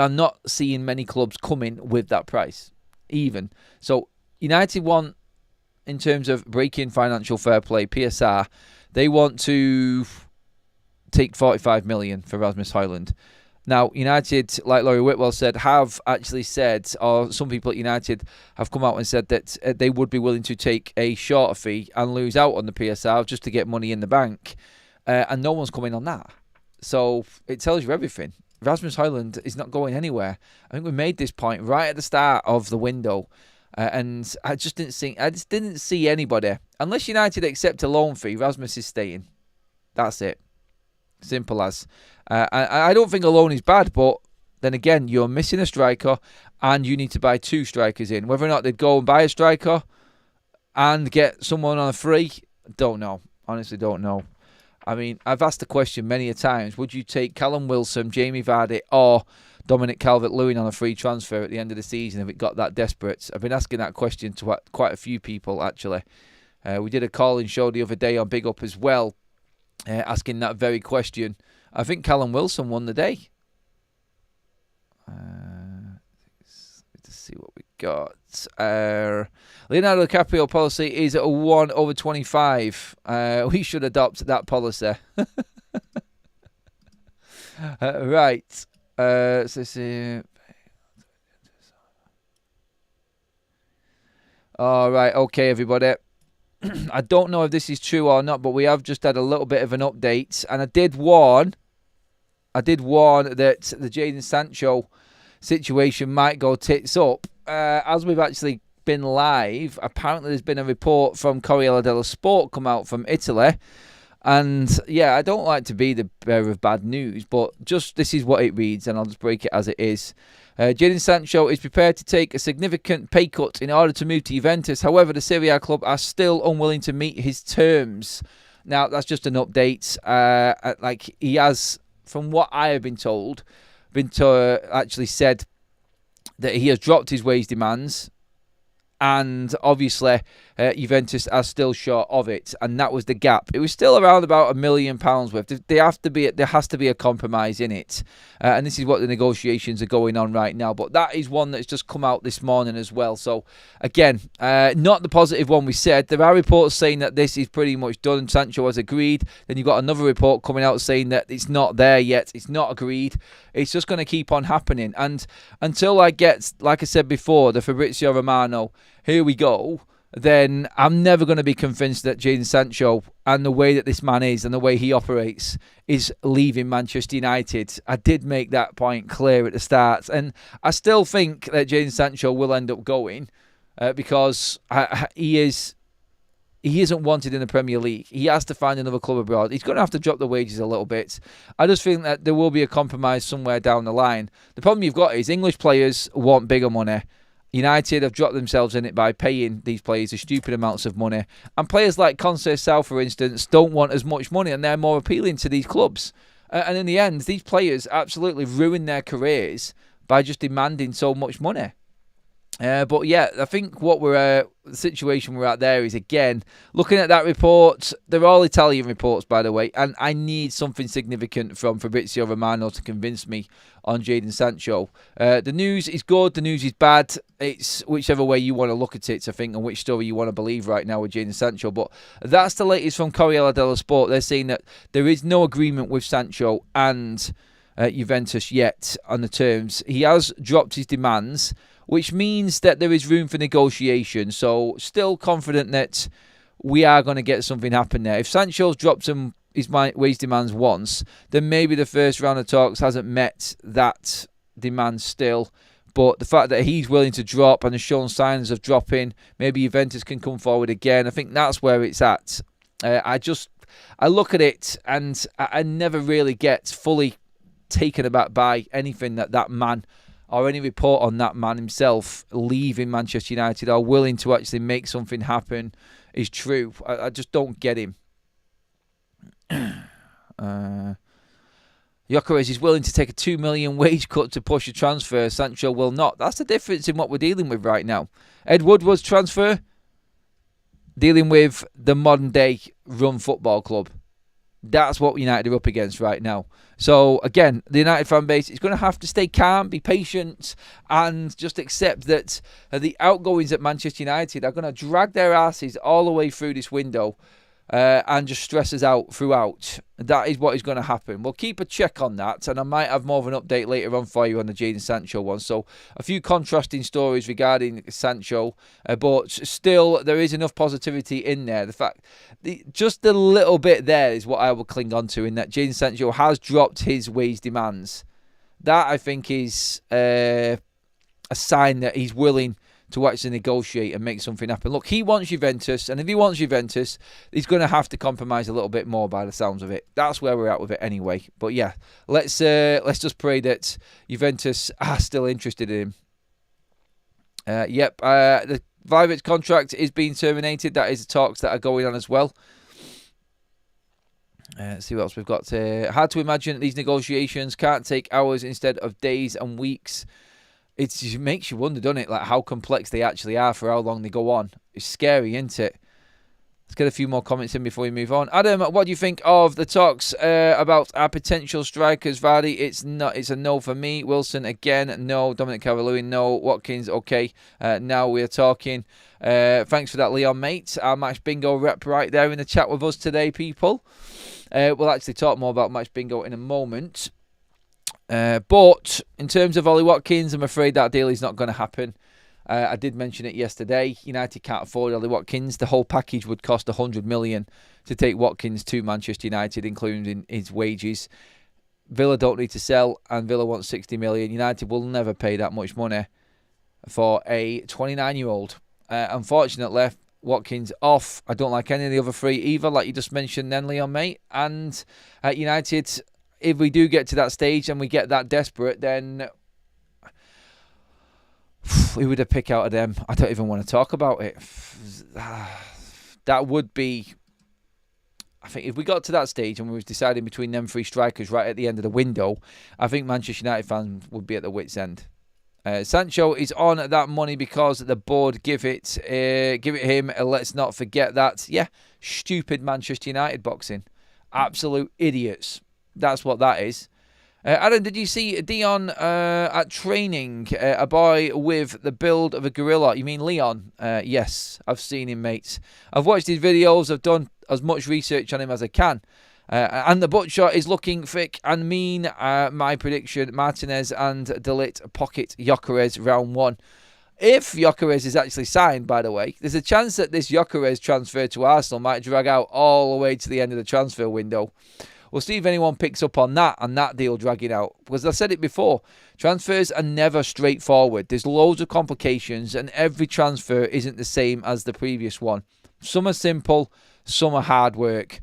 not seeing many clubs coming with that price, even. So, United want, in terms of breaking financial fair play, PSR, they want to take 45 million for Rasmus Højlund. Now, United, like Laurie Whitwell said, have actually said, or some people at United have come out and said that they would be willing to take a shorter fee and lose out on the PSR just to get money in the bank. And no one's coming on that. So it tells you everything. Rasmus Højlund is not going anywhere. I think we made this point right at the start of the window. And I just didn't see anybody. Unless United accept a loan fee, Rasmus is staying. That's it. Simple as. I don't think a loan is bad, but then again, you're missing a striker and you need to buy two strikers in. Whether or not they'd go and buy a striker and get someone on a free, don't know. Honestly, don't know. I mean, I've asked the question many a times. Would you take Callum Wilson, Jamie Vardy or Dominic Calvert-Lewin on a free transfer at the end of the season if it got that desperate? I've been asking that question to quite a few people, actually. We did a call-in show the other day on Big Up as well, asking that very question. I think Callum Wilson won the day. Let's see what we got. Leonardo DiCaprio policy is 1/25. We should adopt that policy. Right. All right. Okay, everybody. I don't know if this is true or not, but we have just had a little bit of an update, and I did warn that the Jadon Sancho situation might go tits up. As we've actually been live, apparently there's been a report from Corriere dello Sport come out from Italy, and yeah, I don't like to be the bearer of bad news, but just this is what it reads, and I'll just break it as it is. Jadon Sancho is prepared to take a significant pay cut in order to move to Juventus. However, the Serie A club are still unwilling to meet his terms. Now, that's just an update. Like, he has, from what I have been told, actually said that he has dropped his wage demands. And obviously, Juventus are still short of it, and that was the gap. It was still around about £1 million worth. There has to be a compromise in it, and this is what the negotiations are going on right now. But that is one that's just come out this morning as well. So again, not the positive one we said. There are reports saying that this is pretty much done. Sancho has agreed. Then you've got another report coming out saying that it's not there yet. It's not agreed. It's just going to keep on happening, and until I get, like I said before, the Fabrizio Romano, here we go, then I'm never going to be convinced that Jadon Sancho and the way that this man is and the way he operates is leaving Manchester United. I did make that point clear at the start, and I still think that Jadon Sancho will end up going because he isn't wanted in the Premier League. He has to find another club abroad. He's going to have to drop the wages a little bit. I just think that there will be a compromise somewhere down the line. The problem you've got is English players want bigger money. United have dropped themselves in it by paying these players stupid amounts of money. And players like Conceição, for instance, don't want as much money, and they're more appealing to these clubs. And in the end, these players absolutely ruin their careers by just demanding so much money. But yeah, I think the situation we're at there is, again, looking at that report. They're all Italian reports, by the way, and I need something significant from Fabrizio Romano to convince me on Jadon Sancho. The news is good, the news is bad. It's whichever way you want to look at it, I think, and which story you want to believe right now with Jadon Sancho. But that's the latest from Corriere dello Sport. They're saying that there is no agreement with Sancho and Juventus yet on the terms. He has dropped his demands, which means that there is room for negotiation. So still confident that we are going to get something happen there. If Sancho's dropped his wage demands once, then maybe the first round of talks hasn't met that demand still. But the fact that he's willing to drop and has shown signs of dropping, maybe Juventus can come forward again. I think that's where it's at. I look at it and I never really get fully taken aback by anything that man or any report on that man himself leaving Manchester United or willing to actually make something happen is true. I just don't get him. Gyökeres is willing to take a $2 million wage cut to push a transfer. Sancho will not. That's the difference in what we're dealing with right now. Ed Woodward's transfer, dealing with the modern day run football club. That's what United are up against right now. So, again, the United fan base is going to have to stay calm, be patient, and just accept that the outgoings at Manchester United are going to drag their asses all the way through this window and just stress us out throughout. That is what is going to happen. We'll keep a check on that, and I might have more of an update later on for you on the Jadon Sancho one. So a few contrasting stories regarding Sancho, but still there is enough positivity in there. The fact, just a little bit there is what I will cling on to, in that Jadon Sancho has dropped his wage demands. That, I think, is a sign that he's willing to actually negotiate and make something happen. Look, he wants Juventus, and if he wants Juventus, he's going to have to compromise a little bit more by the sounds of it. That's where we're at with it anyway. But yeah, let's just pray that Juventus are still interested in him. The Vlahovic contract is being terminated. That is the talks that are going on as well. Let's see what else we've got. Hard to imagine these negotiations can't take hours instead of days and weeks. It just makes you wonder, doesn't it? Like how complex they actually are for how long they go on. It's scary, isn't it? Let's get a few more comments in before we move on. Adam, what do you think of the talks about our potential strikers? Vardy, it's a no for me. Wilson, again, no. Dominic Calvert-Lewin, no. Watkins, okay. Now we're talking. Thanks for that, Leon, mate. Our Match Bingo rep right there in the chat with us today, people. We'll actually talk more about Match Bingo in a moment. But in terms of Ollie Watkins, I'm afraid that deal is not going to happen. I did mention it yesterday. United can't afford Ollie Watkins. The whole package would cost $100 million to take Watkins to Manchester United, including his wages. Villa don't need to sell, and Villa wants $60 million. United will never pay that much money for a 29-year-old. Unfortunately, Watkins off. I don't like any of the other three either, like you just mentioned then, Leon, mate. And at United, if we do get to that stage and we get that desperate, then who would have picked out of them? I don't even want to talk about it. That would be, I think, if we got to that stage and we was deciding between them three strikers right at the end of the window, I think Manchester United fans would be at the wit's end. Sancho is on that money because the board give it him. Let's not forget that. Yeah, stupid Manchester United boxing. Absolute idiots. That's what that is. Adam, did you see Dion at training? A boy with the build of a gorilla. You mean Leon? Yes, I've seen him, mates. I've watched his videos. I've done as much research on him as I can. And the butcher is looking thick and mean. My prediction, Martinez and Delit pocket Gyökeres round 1. If Gyökeres is actually signed, by the way, there's a chance that this Gyökeres transfer to Arsenal might drag out all the way to the end of the transfer window. We'll see if anyone picks up on that deal dragging out. Because I said it before, transfers are never straightforward. There's loads of complications and every transfer isn't the same as the previous one. Some are simple, some are hard work.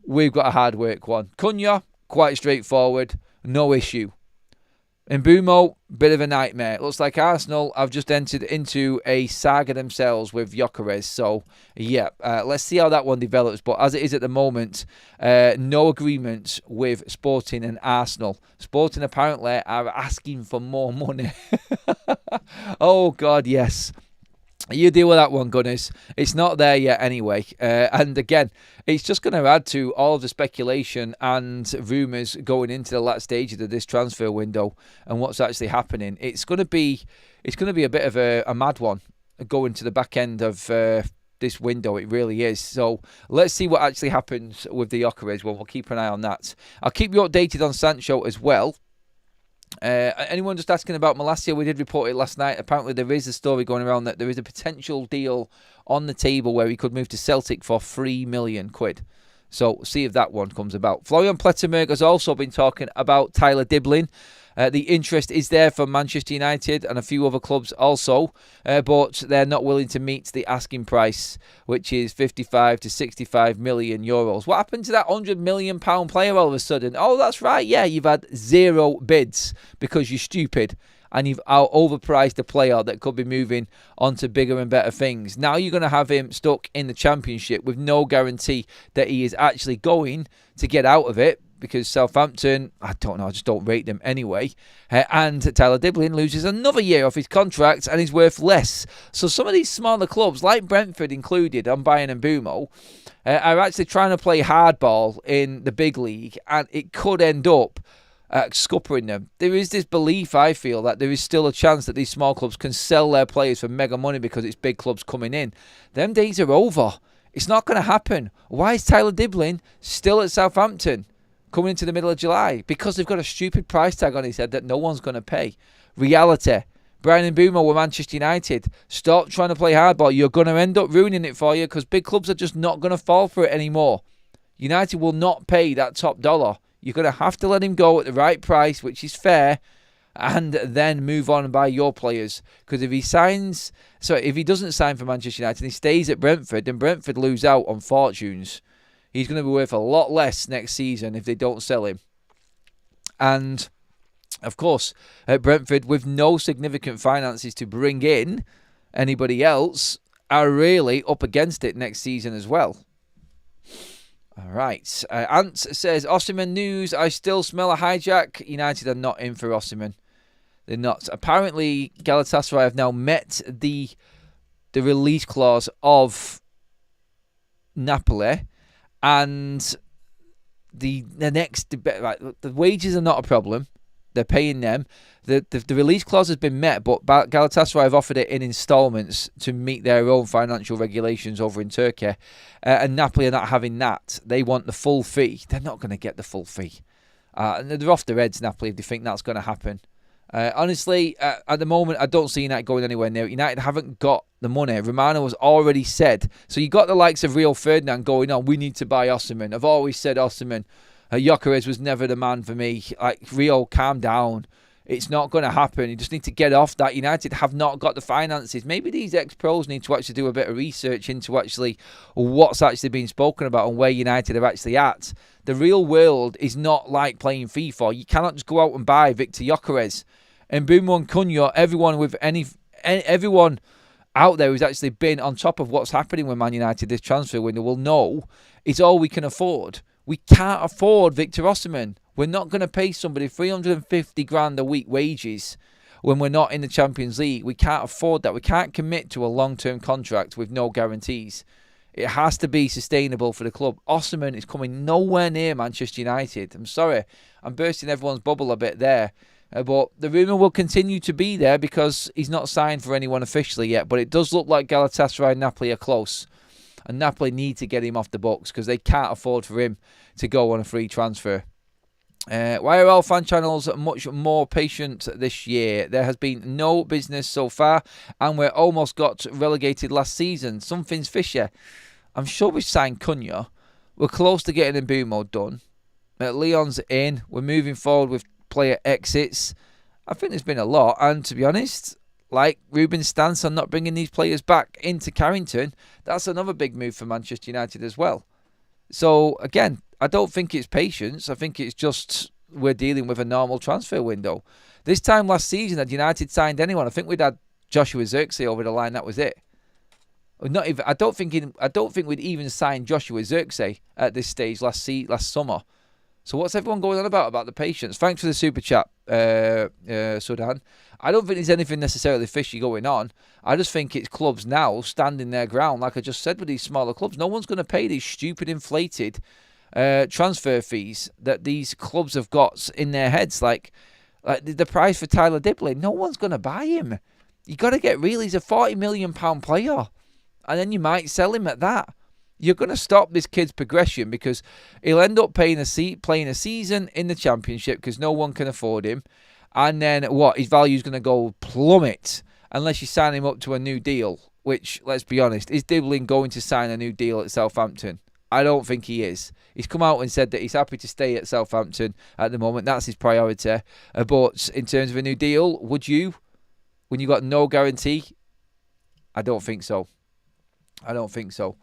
We've got a hard work one. Cunha, quite straightforward, no issue. Mbeumo, bit of a nightmare. Looks like Arsenal have just entered into a saga themselves with Gyökeres. So, yeah, let's see how that one develops. But as it is at the moment, no agreement with Sporting and Arsenal. Sporting apparently are asking for more money. Oh, God, yes. You deal with that one, Gunners. It's not there yet anyway. And again, it's just going to add to all of the speculation and rumours going into the last stages of this transfer window and what's actually happening. It's going to be a bit of a mad one going to the back end of this window. It really is. So let's see what actually happens with the Gyökeres one. We'll keep an eye on that. I'll keep you updated on Sancho as well. Anyone just asking about Malacia? We did report it last night. Apparently there is a story going around that there is a potential deal on the table where he could move to Celtic for £3 million. So see if that one comes about. Florian Plettenberg has also been talking about Tyler Diblin. The interest is there for Manchester United and a few other clubs also, but they're not willing to meet the asking price, which is 55 to 65 million euros. What happened to that £100 million player all of a sudden? Oh, that's right. Yeah, you've had 0 bids because you're stupid and you've overpriced a player that could be moving on to bigger and better things. Now you're going to have him stuck in the Championship with no guarantee that he is actually going to get out of it. Because Southampton, I don't know, I just don't rate them anyway. And Tyler Diblin loses another year off his contract and is worth less. So some of these smaller clubs, like Brentford included, I'm buying Mbeumo, are actually trying to play hardball in the big league. And it could end up scuppering them. There is this belief, I feel, that there is still a chance that these small clubs can sell their players for mega money because it's big clubs coming in. Them days are over. It's not going to happen. Why is Tyler Diblin still at Southampton? Coming into the middle of July because they've got a stupid price tag on his head that no one's going to pay. Reality. Brian Mbeumo with Manchester United. Stop trying to play hardball. You're going to end up ruining it for you because big clubs are just not going to fall for it anymore. United will not pay that top dollar. You're going to have to let him go at the right price, which is fair, and then move on and buy your players. Because if he doesn't sign for Manchester United and he stays at Brentford, then Brentford lose out on fortunes. He's going to be worth a lot less next season if they don't sell him. And, of course, at Brentford, with no significant finances to bring in anybody else, are really up against it next season as well. All right. Ant says, Osimhen news, I still smell a hijack. United are not in for Osimhen. They're not. Apparently, Galatasaray have now met the release clause of Napoli. And the next debate, right, the wages are not a problem. They're paying them. The release clause has been met, but Galatasaray have offered it in instalments to meet their own financial regulations over in Turkey. And Napoli are not having that. They want the full fee. They're not going to get the full fee. And they're off their heads, Napoli, if they think that's going to happen. Honestly, at the moment, I don't see United going anywhere near it. United haven't got the money. Romano has already said. So you got the likes of Rio Ferdinand going on, we need to buy Osimhen. I've always said Osimhen. Gyökeres was never the man for me. Like, Rio, calm down. It's not going to happen. You just need to get off that. United have not got the finances. Maybe these ex-pros need to actually do a bit of research into actually what's actually being spoken about and where United are actually at. The real world is not like playing FIFA. You cannot just go out and buy Victor Gyökeres. And Mbeumo and Cunha, everyone out there who's actually been on top of what's happening with Man United this transfer window will know it's all we can afford. We can't afford Victor Osimhen. We're not going to pay somebody 350 grand a week wages when we're not in the Champions League. We can't afford that. We can't commit to a long-term contract with no guarantees. It has to be sustainable for the club. Osimhen is coming nowhere near Manchester United. I'm sorry. I'm bursting everyone's bubble a bit there. But the rumour will continue to be there because he's not signed for anyone officially yet. But it does look like Galatasaray and Napoli are close. And Napoli need to get him off the books because they can't afford for him to go on a free transfer. Why are all fan channels much more patient this year? There has been no business so far, and we almost got relegated last season. Something's fishy. I'm sure we've signed Cunha. We're close to getting Mbeumo done. Leon's in. We're moving forward with player exits. I think there's been a lot, and to be honest, like Ruben's stance on not bringing these players back into Carrington, that's another big move for Manchester United as well. So, again, I don't think it's patience. I think it's just we're dealing with a normal transfer window. This time last season, had United signed anyone, I think we'd had Joshua Zirkzee over the line. That was it. Not even. I don't think we'd even signed Joshua Zirkzee at this stage last summer. So what's everyone going on about the patience? Thanks for the super chat, Sudan. I don't think there's anything necessarily fishy going on. I just think it's clubs now standing their ground, like I just said with these smaller clubs. No one's going to pay these stupid inflated transfer fees that these clubs have got in their heads. Like the price for Tyler Dibley, no one's going to buy him. You got to get real. He's a £40 million player, and then you might sell him at that. You're going to stop this kid's progression because he'll end up playing a season in the Championship because no one can afford him. And then what? His value is going to go plummet unless you sign him up to a new deal, which, let's be honest, is Dibley going to sign a new deal at Southampton? I don't think he is. He's come out and said that he's happy to stay at Southampton at the moment. That's his priority. But in terms of a new deal, would you? When you got no guarantee? I don't think so. I don't think so.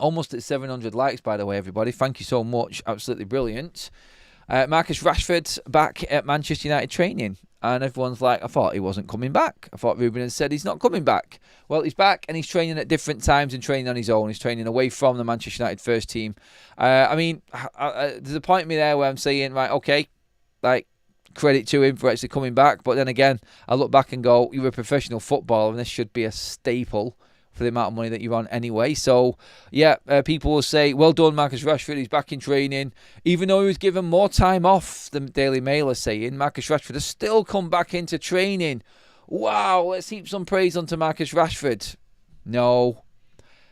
Almost at 700 likes, by the way, everybody. Thank you so much. Absolutely brilliant. Marcus Rashford back at Manchester United training. And everyone's like, I thought he wasn't coming back. I thought Ruben had said he's not coming back. Well, he's back and he's training at different times and training on his own. He's training away from the Manchester United first team. There's a point in me there where I'm saying, right, okay, like, credit to him for actually coming back. But then again, I look back and go, you're a professional footballer and this should be a staple for the amount of money that you're on anyway. So, yeah, people will say, well done, Marcus Rashford. He's back in training. Even though he was given more time off, the Daily Mail are saying, Marcus Rashford has still come back into training. Wow, let's heap some praise onto Marcus Rashford. No,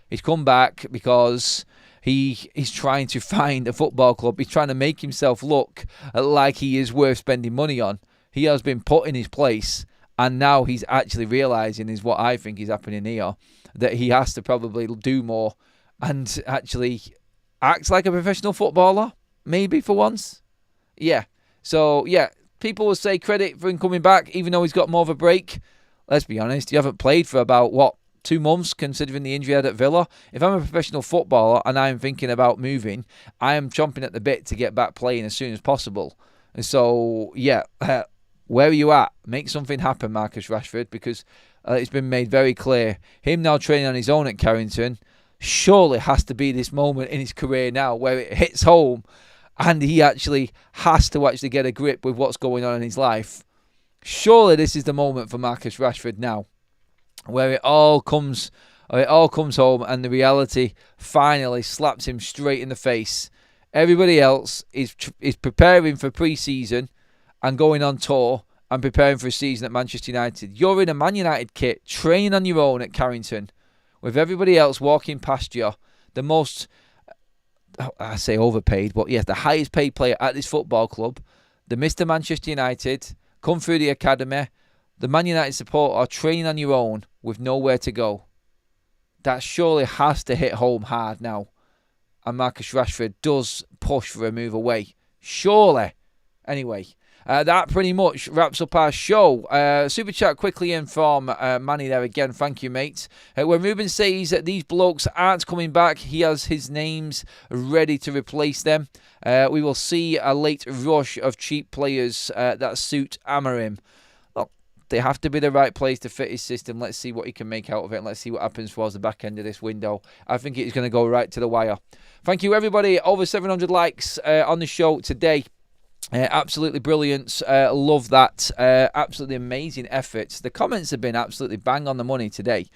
he's come back because he's trying to find a football club. He's trying to make himself look like he is worth spending money on. He has been put in his place, and now he's actually realising is what I think is happening here, that he has to probably do more and actually act like a professional footballer, maybe for once. Yeah. So, yeah, people will say credit for him coming back, even though he's got more of a break. Let's be honest, you haven't played for about, 2 months, considering the injury he had at Villa. If I'm a professional footballer and I'm thinking about moving, I am chomping at the bit to get back playing as soon as possible. And so, yeah, where are you at? Make something happen, Marcus Rashford, because it's been made very clear. Him now training on his own at Carrington surely has to be this moment in his career now where it hits home and he actually has to actually get a grip with what's going on in his life. Surely this is the moment for Marcus Rashford now where it all comes home and the reality finally slaps him straight in the face. Everybody else is preparing for pre-season and going on tour and preparing for a season at Manchester United. You're in a Man United kit, training on your own at Carrington, with everybody else walking past you. The most, I say overpaid, but yes, the highest paid player at this football club, the Mr Manchester United, come through the academy, the Man United supporter are training on your own with nowhere to go. That surely has to hit home hard now. And Marcus Rashford does push for a move away. Surely. Anyway. That pretty much wraps up our show. Super chat quickly in from Manny there again. Thank you, mate. When Ruben says that these blokes aren't coming back, he has his names ready to replace them. We will see a late rush of cheap players that suit Amorim. Look, they have to be the right place to fit his system. Let's see what he can make out of it. And let's see what happens towards the back end of this window. I think it's going to go right to the wire. Thank you, everybody. Over 700 likes on the show today. Absolutely brilliant. Love that. Absolutely amazing efforts. The comments have been absolutely bang on the money today.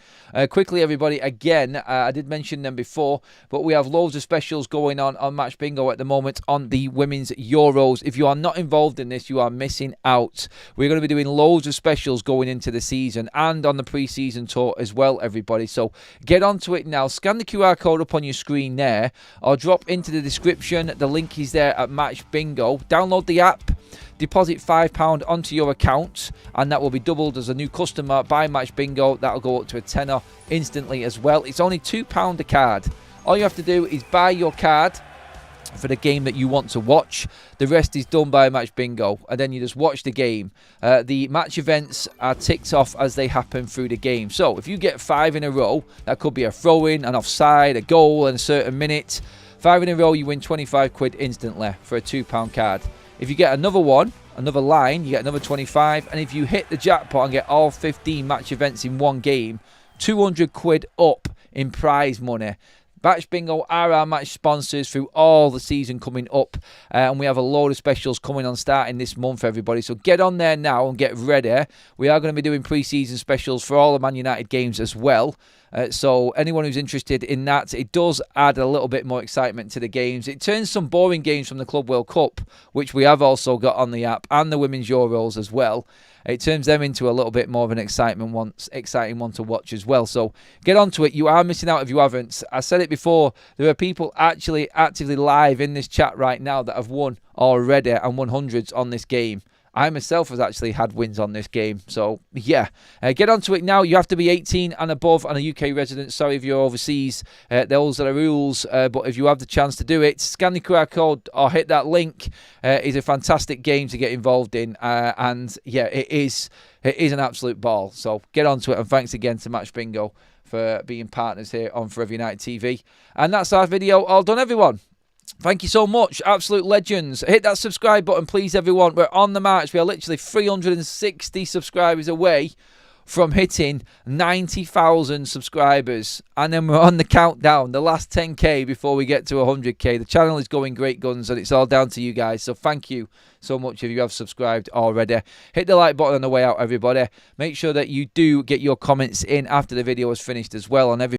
Quickly, everybody, again, I did mention them before, but we have loads of specials going on Match Bingo at the moment on the Women's Euros. If you are not involved in this, you are missing out. We're going to be doing loads of specials going into the season and on the pre-season tour as well, everybody. So get onto it now. Scan the QR code up on your screen there, or drop into the description. The link is there at Match Bingo. Download the app, deposit £5 onto your account, and that will be doubled as a new customer by Match Bingo. That'll go up to a tenner instantly as well. It's only £2 a card. All you have to do is buy your card for the game that you want to watch. The rest is done by Match Bingo, and then you just watch the game. The match events are ticked off as they happen through the game. So if you get 5 in a row, that could be a throw-in, an offside, a goal in a certain minute. 5 in a row, you win 25 quid instantly for a £2 card. If you get another one, another line, you get another 25. And if you hit the jackpot and get all 15 match events in one game, 200 quid up in prize money. Match Bingo are our match sponsors through all the season coming up, and we have a load of specials coming on starting this month, everybody. So get on there now and get ready. We are going to be doing pre-season specials for all the Man United games as well. So anyone who's interested in that, it does add a little bit more excitement to the games. It turns some boring games from the Club World Cup, which we have also got on the app, and the Women's Euros as well. It turns them into a little bit more of an exciting one to watch as well. So get onto it. You are missing out if you haven't. I said it before, there are people actually actively live in this chat right now that have won already and won hundreds on this game. I myself has actually had wins on this game. So, yeah. Get onto it now. You have to be 18 and above and a UK resident. Sorry if you're overseas. Those are the rules. But if you have the chance to do it, scan the QR code or hit that link. It's a fantastic game to get involved in. And, yeah, it is an absolute ball. So, get onto it. And thanks again to Match Bingo for being partners here on Forever United TV. And that's our video all done, everyone. Thank you so much. Absolute legends. Hit that subscribe button, please, everyone. We're on the march. We are literally 360 subscribers away from hitting 90,000 subscribers. And then we're on the countdown, the last 10k before we get to 100k. The channel is going great guns, and it's all down to you guys. So thank you so much if you have subscribed already. Hit the like button on the way out, everybody. Make sure that you do get your comments in after the video is finished as well on every